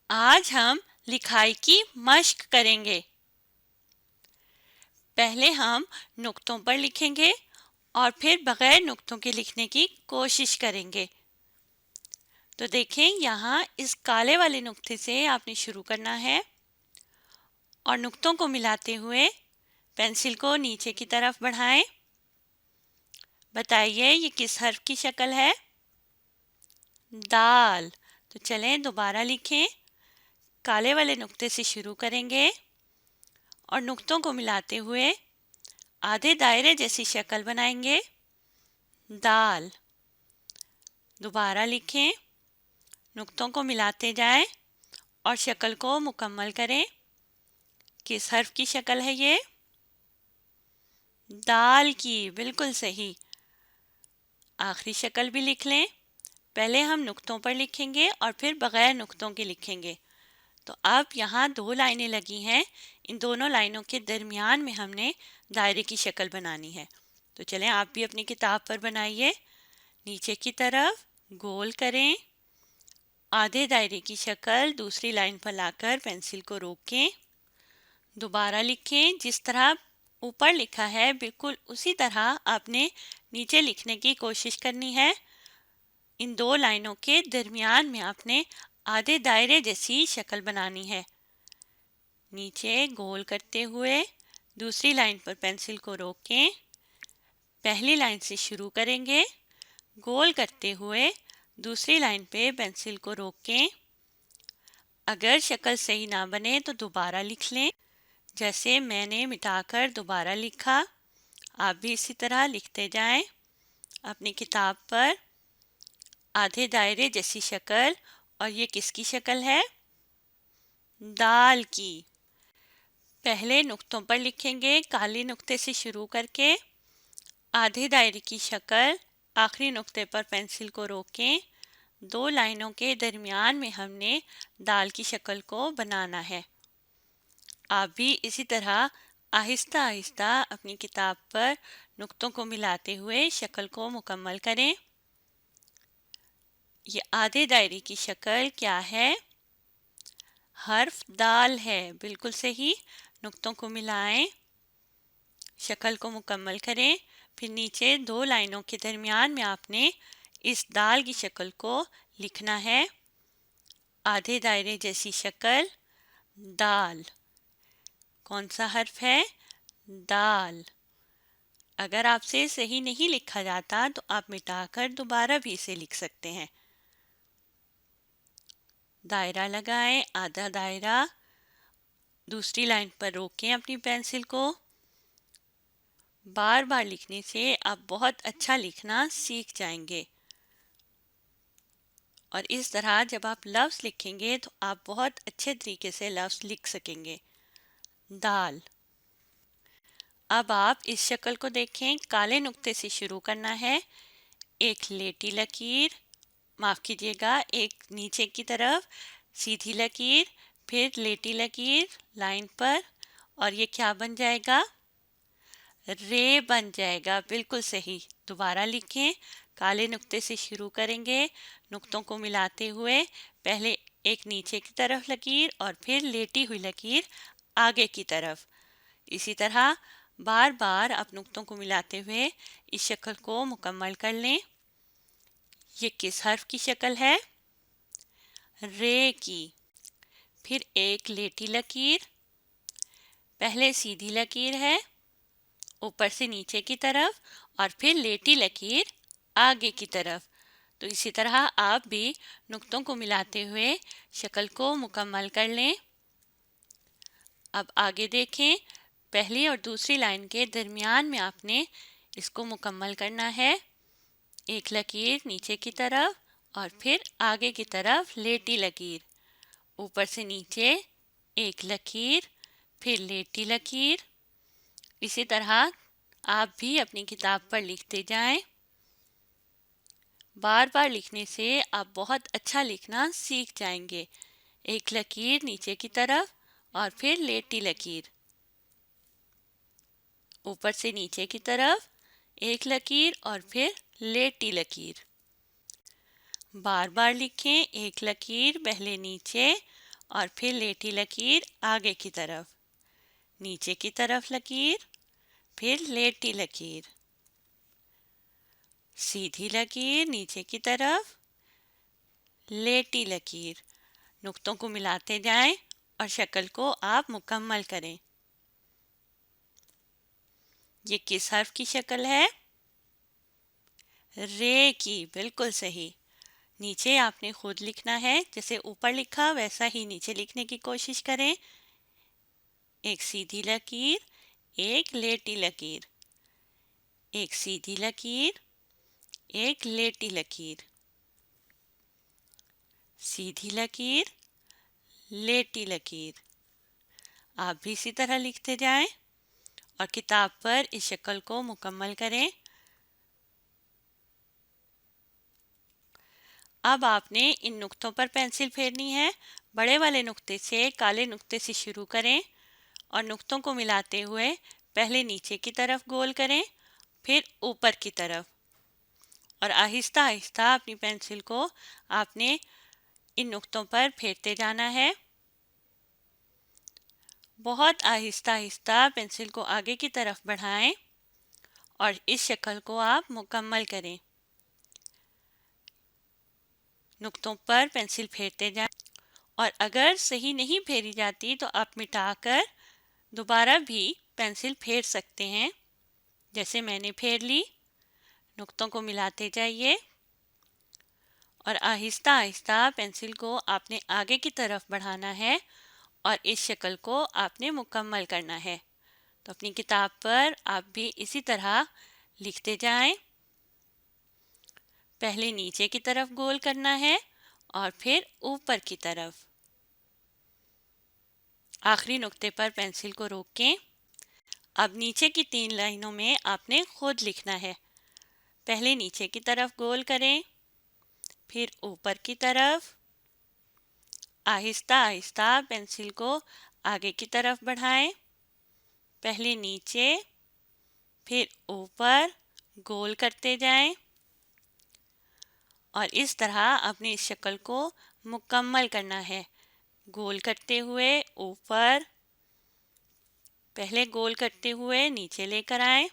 आज हम लिखाई की मश्क करेंगे। पहले हम नुक्तों पर लिखेंगे और फिर बगैर नुक्तों के लिखने की कोशिश करेंगे। तो देखें, यहाँ इस काले वाले नुक्ते से आपने शुरू करना है और नुक्तों को मिलाते हुए पेंसिल को नीचे की तरफ बढ़ाएं। बताइए ये किस हर्फ की शक्ल है? दाल। तो चलें दोबारा लिखें। काले वाले नुक्ते से शुरू करेंगे और नुक्तों को मिलाते हुए आधे दायरे जैसी शक्ल बनाएंगे। दाल। दोबारा लिखें, नुक्तों को मिलाते जाएं और शक्ल को मुकम्मल करें। किस हर्फ की शक्ल है ये? दाल की, बिल्कुल सही। आखिरी शक्ल भी लिख लें। पहले हम नुक्तों पर लिखेंगे और फिर बगैर नुक्तों के लिखेंगे। तो अब यहाँ दो लाइनें लगी हैं, इन दोनों लाइनों के दरमियान में हमने दायरे की शक्ल बनानी है। तो चलें आप भी अपनी किताब पर बनाइए। नीचे की तरफ गोल करें, आधे दायरे की शक्ल दूसरी लाइन पर लाकर पेंसिल को रोकें। दोबारा लिखें, जिस तरह ऊपर लिखा है बिल्कुल उसी तरह आपने नीचे लिखने की कोशिश करनी है। इन दो लाइनों के दरमियान में आपने आधे दायरे जैसी शक्ल बनानी है। नीचे गोल करते हुए दूसरी लाइन पर पेंसिल को रोकें। पहली लाइन से शुरू करेंगे, गोल करते हुए दूसरी लाइन पे पेंसिल को रोकें। अगर शक्ल सही ना बने तो दोबारा लिख लें, जैसे मैंने मिटाकर दोबारा लिखा। आप भी इसी तरह लिखते जाएं। अपनी किताब पर आधे दायरे जैसी शक्ल, और ये किसकी शक्ल है? दाल की। पहले नुक्तों पर लिखेंगे काले नुक्ते से शुरू करके आधे दायरे की शक्ल, आखिरी नुक्ते पर पेंसिल को रोकें। दो लाइनों के दरमियान में हमने दाल की शक्ल को बनाना है। आप भी इसी तरह आहिस्ता आहिस्ता अपनी किताब पर नुक्तों को मिलाते हुए शक्ल को मुकम्मल करें। ये आधे दायरे की शक्ल क्या है? हर्फ दाल है, बिल्कुल सही। नुक्तों को मिलाएं, शक्ल को मुकम्मल करें। फिर नीचे दो लाइनों के दरमियान में आपने इस दाल की शक्ल को लिखना है। आधे दायरे जैसी शक्ल, दाल। कौन सा हर्फ है? दाल। अगर आपसे सही नहीं लिखा जाता तो आप मिटाकर दोबारा भी इसे लिख सकते हैं। दायरा लगाएं, आधा दायरा। दूसरी लाइन पर रोकें अपनी पेंसिल को। बार बार लिखने से आप बहुत अच्छा लिखना सीख जाएंगे और इस तरह जब आप लफ्ज़ लिखेंगे तो आप बहुत अच्छे तरीके से लफ्ज़ लिख सकेंगे। दाल। अब आप इस शक्ल को देखें, काले नुक्ते से शुरू करना है। एक लेटी लकीर, माफ़ कीजिएगा, एक नीचे की तरफ सीधी लकीर, फिर लेटी लकीर लाइन पर, और ये क्या बन जाएगा? रे बन जाएगा, बिल्कुल सही। दोबारा लिखें, काले नुक्ते से शुरू करेंगे, नुक्तों को मिलाते हुए पहले एक नीचे की तरफ लकीर और फिर लेटी हुई लकीर आगे की तरफ। इसी तरह बार बार आप नुक्तों को मिलाते हुए इस शक्ल को मुकम्मल कर लें। ये किस हर्फ की शक्ल है? रे की। फिर एक लेटी लकीर, पहले सीधी लकीर है ऊपर से नीचे की तरफ और फिर लेटी लकीर आगे की तरफ। तो इसी तरह आप भी नुक्तों को मिलाते हुए शक्ल को मुकम्मल कर लें। अब आगे देखें, पहली और दूसरी लाइन के दरमियान में आपने इसको मुकम्मल करना है। एक लकीर नीचे की तरफ और फिर आगे की तरफ लेटी लकीर, ऊपर से नीचे एक लकीर, फिर लेटी लकीर। इसी तरह आप भी अपनी किताब पर लिखते जाएं। बार बार लिखने से आप बहुत अच्छा लिखना सीख जाएंगे। एक लकीर नीचे की तरफ और फिर लेटी लकीर, ऊपर से नीचे की तरफ एक लकीर और फिर लेटी लकीर। बार बार लिखें, एक लकीर पहले नीचे और फिर लेटी लकीर आगे की तरफ, नीचे की तरफ लकीर, फिर लेटी लकीर, सीधी लकीर नीचे की तरफ, लेटी लकीर। नुक्तों को मिलाते जाएं और शक्ल को आप मुकम्मल करें। ये किस हर्फ की शक्ल है? रे की, बिल्कुल सही। नीचे आपने खुद लिखना है, जैसे ऊपर लिखा वैसा ही नीचे लिखने की कोशिश करें। एक सीधी लकीर, एक लेटी लकीर, एक सीधी लकीर, एक लेटी लकीर, सीधी लकीर, लेटी लकीर। आप भी इसी तरह लिखते जाएं और किताब पर इस शक्ल को मुकम्मल करें। अब आपने इन नुक्तों पर पेंसिल फेरनी है। बड़े वाले नुक्ते से काले नुक्ते से शुरू करें और नुक्तों को मिलाते हुए पहले नीचे की तरफ गोल करें, फिर ऊपर की तरफ, और आहिस्ता आहिस्ता अपनी पेंसिल को आपने इन नुक्तों पर फेरते जाना है। बहुत आहिस्ता आहिस्ता पेंसिल को आगे की तरफ बढ़ाएं और इस शक्ल को आप मुकम्मल करें। नुक्तों पर पेंसिल फेरते जाएं और अगर सही नहीं फेरी जाती तो आप मिटाकर दोबारा भी पेंसिल फेर सकते हैं, जैसे मैंने फेर ली। नुक्तों को मिलाते जाइए और आहिस्ता आहिस्ता पेंसिल को आपने आगे की तरफ बढ़ाना है और इस शक्ल को आपने मुकम्मल करना है। तो अपनी किताब पर आप भी इसी तरह लिखते जाएं। पहले नीचे की तरफ गोल करना है और फिर ऊपर की तरफ। आखिरी नुक्ते पर पेंसिल को रोकें। अब नीचे की 3 लाइनों में आपने खुद लिखना है। पहले नीचे की तरफ गोल करें, फिर ऊपर की तरफ। आहिस्ता आहिस्ता पेंसिल को आगे की तरफ बढ़ाएं। पहले नीचे, फिर ऊपर गोल करते जाएं और इस तरह अपनी इस शक्ल को मुकम्मल करना है। गोल करते हुए ऊपर, पहले गोल करते हुए नीचे लेकर आएं,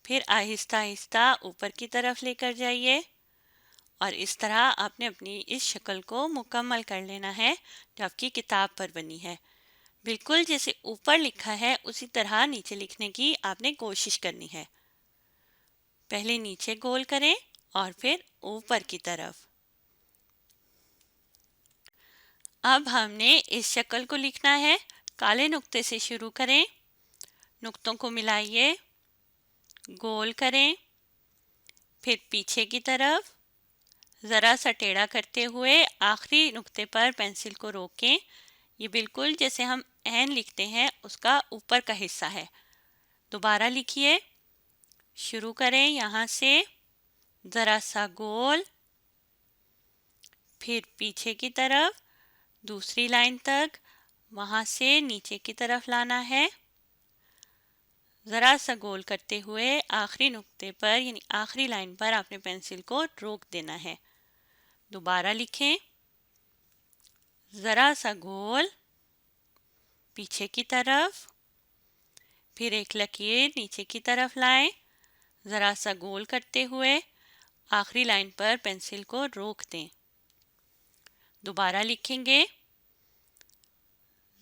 फिर आहिस्ता आहिस्ता ऊपर की तरफ लेकर जाइए और इस तरह आपने अपनी इस शक्ल को मुकम्मल कर लेना है जो आपकी किताब पर बनी है। बिल्कुल जैसे ऊपर लिखा है उसी तरह नीचे लिखने की आपने कोशिश करनी है। पहले नीचे गोल करें और फिर ऊपर की तरफ। अब हमने इस शक्ल को लिखना है। काले नुक्ते से शुरू करें, नुक्तों को मिलाइए, गोल करें, फिर पीछे की तरफ ज़रा सा टेढ़ा करते हुए आखिरी नुक्ते पर पेंसिल को रोकें। ये बिल्कुल जैसे हम एन लिखते हैं उसका ऊपर का हिस्सा है। दोबारा लिखिए, शुरू करें यहाँ से, ज़रा सा गोल, फिर पीछे की तरफ दूसरी लाइन तक, वहाँ से नीचे की तरफ लाना है, ज़रा सा गोल करते हुए आखिरी नुक्ते पर यानी आखिरी लाइन पर आपने पेंसिल को रोक देना है। दोबारा लिखें, ज़रा सा गोल, पीछे की तरफ, फिर एक लकीर नीचे की तरफ लाएं, ज़रा सा गोल करते हुए आखिरी लाइन पर पेंसिल को रोक दें। दोबारा लिखेंगे,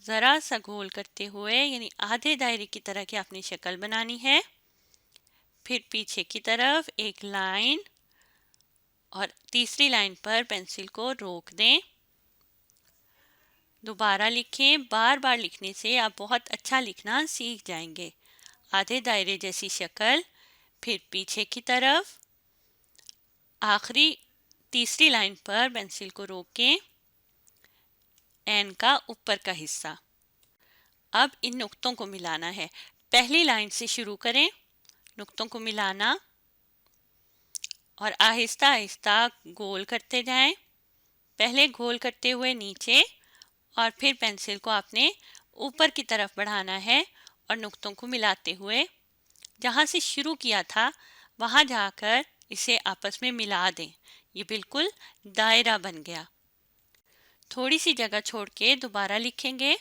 ज़रा सा गोल करते हुए यानी आधे दायरे की तरह की अपनी शक्ल बनानी है। फिर पीछे की तरफ एक लाइन और तीसरी लाइन पर पेंसिल को रोक दें। दोबारा लिखें। बार बार लिखने से आप बहुत अच्छा लिखना सीख जाएंगे। आधे दायरे जैसी शक्ल, फिर पीछे की तरफ, आखिरी तीसरी लाइन पर पेंसिल को रोकें, एन का ऊपर का हिस्सा। अब इन नुक्तों को मिलाना है। पहली लाइन से शुरू करें, नुक्तों को मिलाना और आहिस्ता आहिस्ता गोल करते जाएं। पहले गोल करते हुए नीचे और फिर पेंसिल को आपने ऊपर की तरफ बढ़ाना है और नुक्तों को मिलाते हुए जहाँ से शुरू किया था वहाँ जाकर इसे आपस में मिला दें। ये बिल्कुल दायरा बन गया। थोड़ी सी जगह छोड़ के दोबारा लिखेंगे।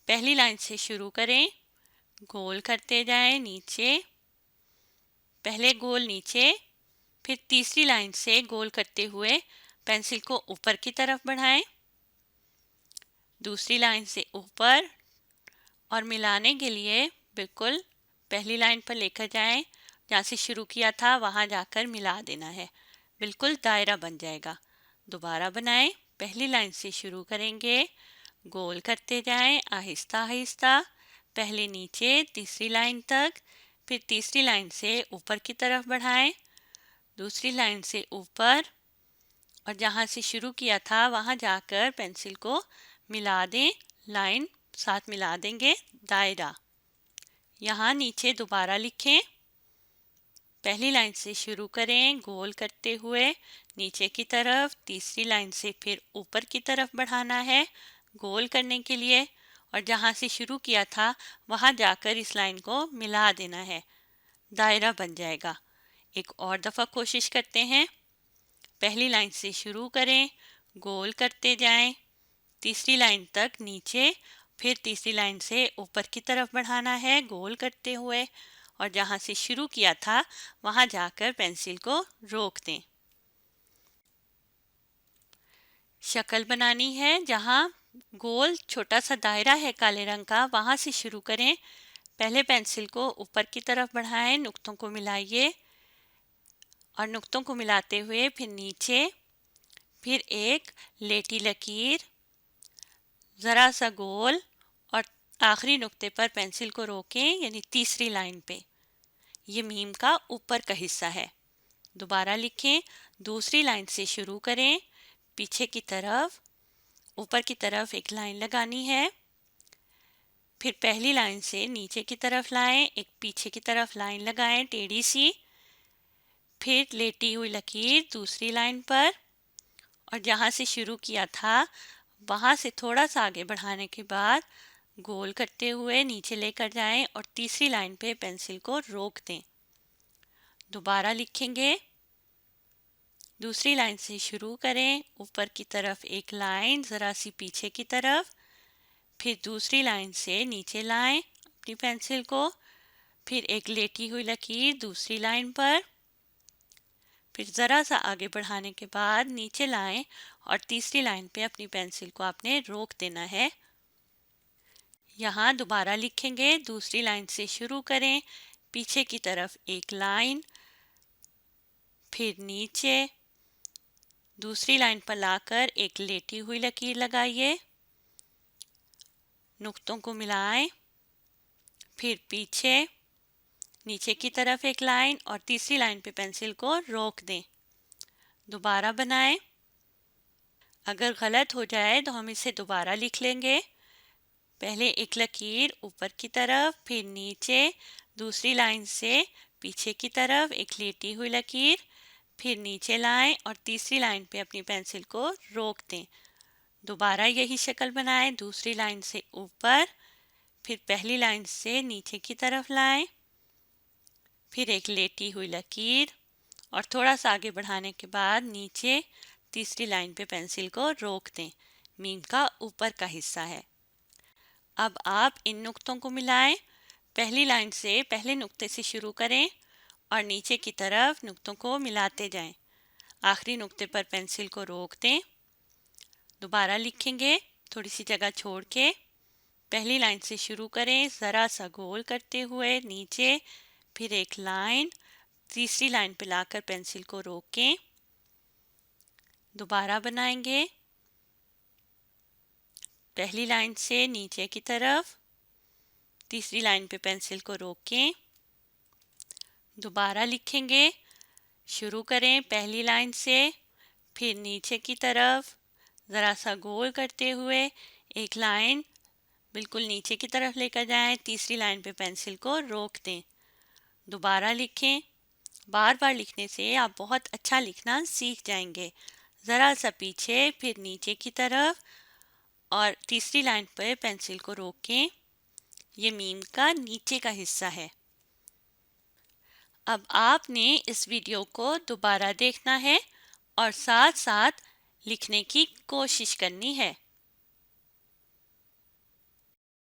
पहली लाइन से शुरू करें, गोल करते जाएं नीचे, पहले गोल नीचे, फिर तीसरी लाइन से गोल करते हुए पेंसिल को ऊपर की तरफ बढ़ाएं, दूसरी लाइन से ऊपर, और मिलाने के लिए बिल्कुल पहली लाइन पर लेकर जाएं, जहाँ से शुरू किया था वहाँ जाकर मिला देना है, बिल्कुल दायरा बन जाएगा। दोबारा बनाएं, पहली लाइन से शुरू करेंगे, गोल करते जाएं आहिस्ता आहिस्ता, पहले नीचे तीसरी लाइन तक, फिर तीसरी लाइन से ऊपर की तरफ बढ़ाएं, दूसरी लाइन से ऊपर, और जहाँ से शुरू किया था वहाँ जाकर पेंसिल को मिला दें, लाइन साथ मिला देंगे, दायरा। यहाँ नीचे दोबारा लिखें, पहली लाइन से शुरू करें, गोल करते हुए नीचे की तरफ, तीसरी लाइन से फिर ऊपर की तरफ बढ़ाना है गोल करने के लिए, और जहाँ से शुरू किया था वहाँ जाकर इस लाइन को मिला देना है, दायरा बन जाएगा। एक और दफ़ा कोशिश करते हैं। पहली लाइन से शुरू करें, गोल करते जाएं, तीसरी लाइन तक नीचे, फिर तीसरी लाइन से ऊपर की तरफ बढ़ाना है गोल करते हुए, और जहाँ से शुरू किया था वहाँ जाकर पेंसिल को रोक दें। शक्ल बनानी है, जहाँ गोल छोटा सा दायरा है काले रंग का, वहाँ से शुरू करें। पहले पेंसिल को ऊपर की तरफ बढ़ाएं, नुक्तों को मिलाइए, और नुक्तों को मिलाते हुए फिर नीचे, फिर एक लेटी लकीर, ज़रा सा गोल, और आखिरी नुक्ते पर पेंसिल को रोकें, यानी तीसरी लाइन पे। ये मीम का ऊपर का हिस्सा है। दोबारा लिखें, दूसरी लाइन से शुरू करें, पीछे की तरफ, ऊपर की तरफ एक लाइन लगानी है, फिर पहली लाइन से नीचे की तरफ लाएं, एक पीछे की तरफ लाइन लगाएं टेढ़ी सी, फिर लेटी हुई लकीर दूसरी लाइन पर, और जहाँ से शुरू किया था वहाँ से थोड़ा सा आगे बढ़ाने के बाद गोल करते हुए नीचे लेकर जाएं और तीसरी लाइन पे पेंसिल को रोक दें। दोबारा लिखेंगे, दूसरी लाइन से शुरू करें, ऊपर की तरफ एक लाइन ज़रा सी पीछे की तरफ, फिर दूसरी लाइन से नीचे लाएं अपनी पेंसिल को, फिर एक लेटी हुई लकीर दूसरी लाइन पर, फिर ज़रा सा आगे बढ़ाने के बाद नीचे लाएं और तीसरी लाइन पे अपनी पेंसिल को आपने रोक देना है। यहाँ दोबारा लिखेंगे, दूसरी लाइन से शुरू करें, पीछे की तरफ एक लाइन, फिर नीचे, दूसरी लाइन पर लाकर एक लेटी हुई लकीर लगाइए, नुक्तों को मिलाएं, फिर पीछे, नीचे की तरफ एक लाइन और तीसरी लाइन पे पेंसिल को रोक दें। दोबारा बनाएं। अगर गलत हो जाए तो हम इसे दोबारा लिख लेंगे। पहले एक लकीर ऊपर की तरफ, फिर नीचे, दूसरी लाइन से पीछे की तरफ एक लेटी हुई लकीर, फिर नीचे लाएं और तीसरी लाइन पे अपनी पेंसिल को रोक दें। दोबारा यही शक्ल बनाएं, दूसरी लाइन से ऊपर, फिर पहली लाइन से नीचे की तरफ लाएं, फिर एक लेटी हुई लकीर, और थोड़ा सा आगे बढ़ाने के बाद नीचे तीसरी लाइन पे पेंसिल को रोक दें। मीम का ऊपर का हिस्सा है। अब आप इन नुक्तों को मिलाएं। पहली लाइन से पहले नुक्ते से शुरू करें और नीचे की तरफ नुक्तों को मिलाते जाएं। आखिरी नुक्ते पर पेंसिल को रोक दें। दोबारा लिखेंगे, थोड़ी सी जगह छोड़ के। पहली लाइन से शुरू करें, ज़रा सा गोल करते हुए नीचे, फिर एक लाइन, तीसरी लाइन पे लाकर पेंसिल को रोकें। दोबारा बनाएंगे, पहली लाइन से नीचे की तरफ, तीसरी लाइन पे पेंसिल को रोकें। दोबारा लिखेंगे, शुरू करें पहली लाइन से, फिर नीचे की तरफ, ज़रा सा गोल करते हुए एक लाइन बिल्कुल नीचे की तरफ लेकर जाएं, तीसरी लाइन पे पेंसिल को रोक दें। दोबारा लिखें। बार बार लिखने से आप बहुत अच्छा लिखना सीख जाएंगे। ज़रा सा पीछे, फिर नीचे की तरफ, और तीसरी लाइन पर पेंसिल को रोकें। ये मीम का नीचे का हिस्सा है। अब आपने इस वीडियो को दोबारा देखना है और साथ साथ لکھنے کی کوشش کرنی ہے۔